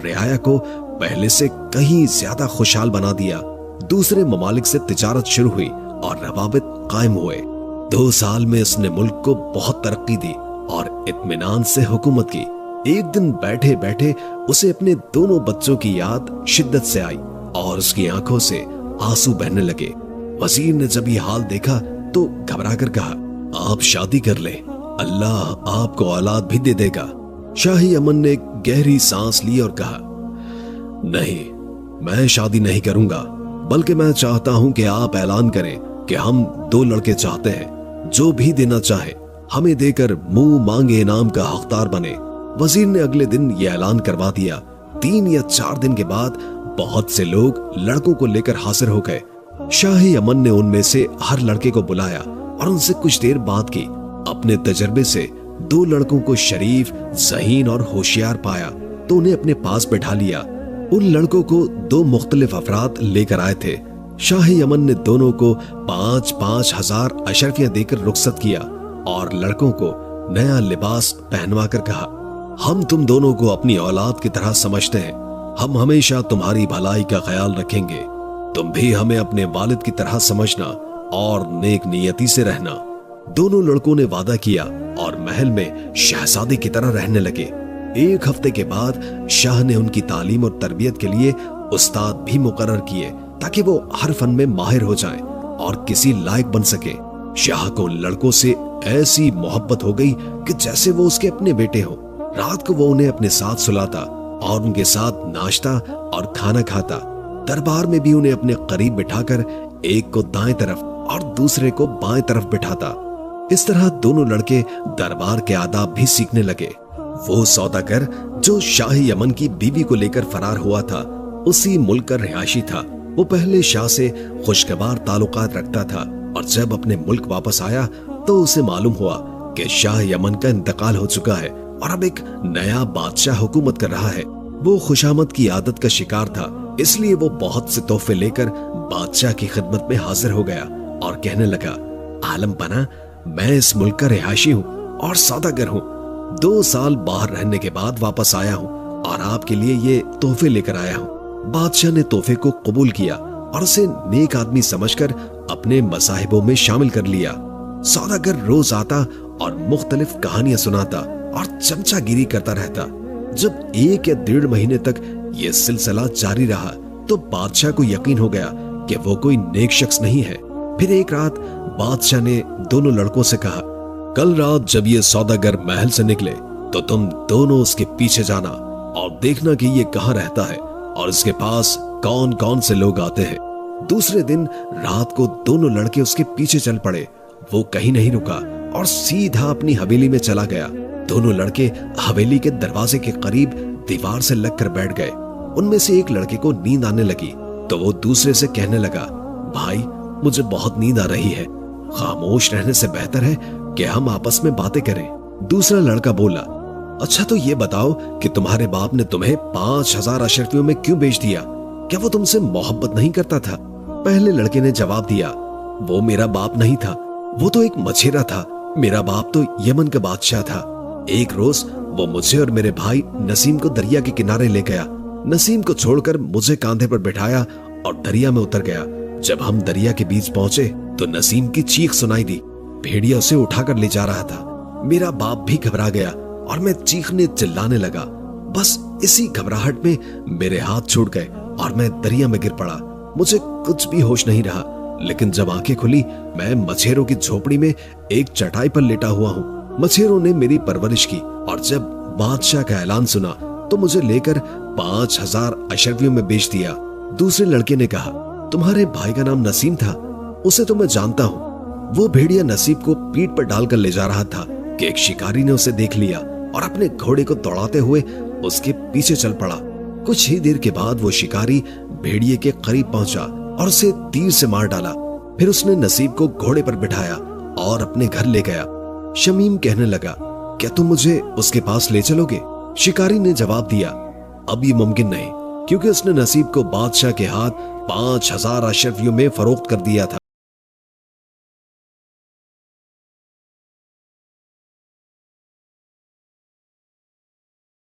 रियाया को पहले से कहीं ज्यादा खुशहाल बना दिया। दूसरे ममालिक से तिजारत शुरू हुई और रवाबित कायम हुए। 2 साल में इसने मुल्क को बहुत तरक्की दी और इत्मीनान से हुकूमत की। एक दिन बैठे बैठे उसे अपने दोनों बच्चों की याद शिद्दत से आई और उसकी आंखों से आंसू बहने लगे। वजीर ने जब ये हाल देखा तो घबरा कर कहा, आप शादी कर ले, अल्लाह आपको औलाद भी दे देगा। शाही अमन ने एक गहरी सांस ली और कहा, नहीं, मैं शादी नहीं करूंगा, बल्कि मैं चाहता हूं कि आप ऐलान करें कि हम 2 लड़के चाहते हैं। जो भी देना चाहे हमें देकर मुंह मांगे इनाम का हकदार बने। वजीर ने अगले दिन यह ऐलान करवा दिया। 3 या 4 दिन के बाद बहुत से लोग लड़कों को लेकर हाजिर हो गए। शाही अमन ने उनमें से हर लड़के को बुलाया और उनसे कुछ देर बात की। अपने तजर्बे से 2 लड़कों को शरीफ, ज़हीन और होशियार पाया तो उन्हें अपने पास बैठा लिया। उन लड़कों को 2 मुख्तलिफ अफराद लेकर आए थे। शाही अमन ने दोनों को 5-5 हजार अशरफियां देकर रुखसत किया और लड़कों को नया लिबास पहनवा कर कहा, हम तुम दोनों को अपनी औलाद की तरह समझते हैं। हम हमेशा तुम्हारी भलाई का ख्याल रखेंगे। तुम भी हमें अपने वालिद की तरह समझना और नेक नियति से रहना। दोनों लड़कों ने वादा किया और महल में शहजादे की तरह रहने लगे। 1 हफ्ते के बाद शाह ने उनकी तालीम और तरबियत के लिए उस्ताद भी मुकर्रर किए ताकि वो हर फन में माहिर हो जाएं और किसी लायक बन सके। शाह को उन लड़कों से ऐसी मोहब्बत हो गई कि जैसे वो उसके अपने बेटे हों। रात को वो उन्हें अपने साथ सुलाता और उनके साथ नाश्ता और खाना खाता। दरबार में भी उन्हें अपने करीब बिठाकर एक को दाएं तरफ और दूसरे को बाएं तरफ बिठाता। इस तरह दोनों लड़के दरबार के आदाब भी सीखने लगे। वो सौदागर जो शाही यमन की बीवी को लेकर फरार हुआ था, उसी मुल्क का रिहायशी था। वो पहले शाह से खुशगवार ताल्लुकात रखता था और जब अपने मुल्क वापस आया तो उसे मालूम हुआ कि शाह यमन का इंतकाल हो चुका है और अब एक नया बादशाह हुकूमत कर रहा है। वो खुशामद की आदत का शिकार था, इसलिए वो बहुत से तोहफे लेकर बादशाह की खिदमत में हाजिर हो गया और कहने लगा, आलम बना, मैं इस मुल्क का रिहायशी हूँ और सौदागर हूँ। 2 साल बाहर रहने के बाद वापस आया हूँ और आपके लिए ये तोहफे लेकर आया हूँ। बादशाह ने तोहफे को कबूल किया और उसे नेक आदमी समझकर अपने मसाहिबों में शामिल कर लिया। सौदागर रोज आता और मुख्तलिफ कहानियां सुनाता और चमचागिरी करता रहता। जब 1 या 1.5 महीने तक ये सिलसिला जारी रहा तो बादशाह को यकीन हो गया कि वो कोई नेक शख्स नहीं है। फिर एक रात बादशाह ने दोनों लड़कों से कहा, कल रात जब ये सौदागर महल से निकले तो तुम दोनों उसके पीछे जाना और देखना कि ये कहाँ रहता है और इसके पास कौन कौन से लोग आते हैं। दूसरे दिन रात को दोनों लड़के उसके पीछे चल पड़े। वो कहीं नहीं रुका और सीधा अपनी हवेली में चला गया। दोनों लड़के हवेली के दरवाजे के करीब दीवार से लगकर बैठ गए। उनमें से एक लड़के को नींद आने लगी तो वो दूसरे से कहने लगा, भाई मुझे बहुत नींद आ रही है, खामोश रहने से बेहतर है कि हम आपस में बातें करें। दूसरा लड़का बोला, अच्छा तो ये बताओ कि तुम्हारे बाप ने तुम्हें 5000 अशरफियों में क्यों बेच दिया? क्या वो तुमसे मोहब्बत नहीं करता था? पहले लड़के ने जवाब दिया, वो मेरा बाप नहीं था, वो तो एक मछेरा था। मेरा बाप तो यमन का बादशाह था। एक रोज वो मुझे और मेरे भाई नसीम को दरिया के किनारे ले गया। नसीम को छोड़कर मुझे कांधे पर बिठाया और दरिया में उतर गया। जब हम दरिया के बीच पहुंचे तो नसीम की चीख सुनाई दी। भेड़िया उसे उठाकर ले जा रहा था। मेरा बाप भी घबरा गया और मैं चीखने चिल्लाने लगा। बस इसी घबराहट में मेरे हाथ छूट गए और मैं दरिया में गिर पड़ा। मुझे कुछ भी होश नहीं रहा, लेकिन जब आंखें खुली मैं मछेरों की झोपड़ी में एक चटाई पर लेटा हुआ हूँ। मछेरों ने मेरी परवरिश की और जब बादशाह का ऐलान सुना तो मुझे लेकर 5000 अशरफियों में बेच दिया। दूसरे लड़के ने कहा, तुम्हारे भाई का नाम नसीम था? उसे तो मैं जानता हूँ। वो भेड़िया नसीब को पीठ पर डालकर ले जा रहा था कि एक शिकारी ने उसे देख लिया और अपने घोड़े को दौड़ाते हुए उसके पीछे चल पड़ा। कुछ ही देर के बाद वो शिकारी भेड़िए के करीब पहुंचा और उसे तीर से मार डाला। फिर उसने नसीब को घोड़े पर बिठाया और अपने घर ले गया। शमीम कहने लगा, क्या तुम मुझे उसके पास ले चलोगे? शिकारी ने जवाब दिया, अब ये मुमकिन नहीं, क्योंकि उसने नसीब को बादशाह के हाथ 5000 अशरफियों में फरोख्त कर दिया था।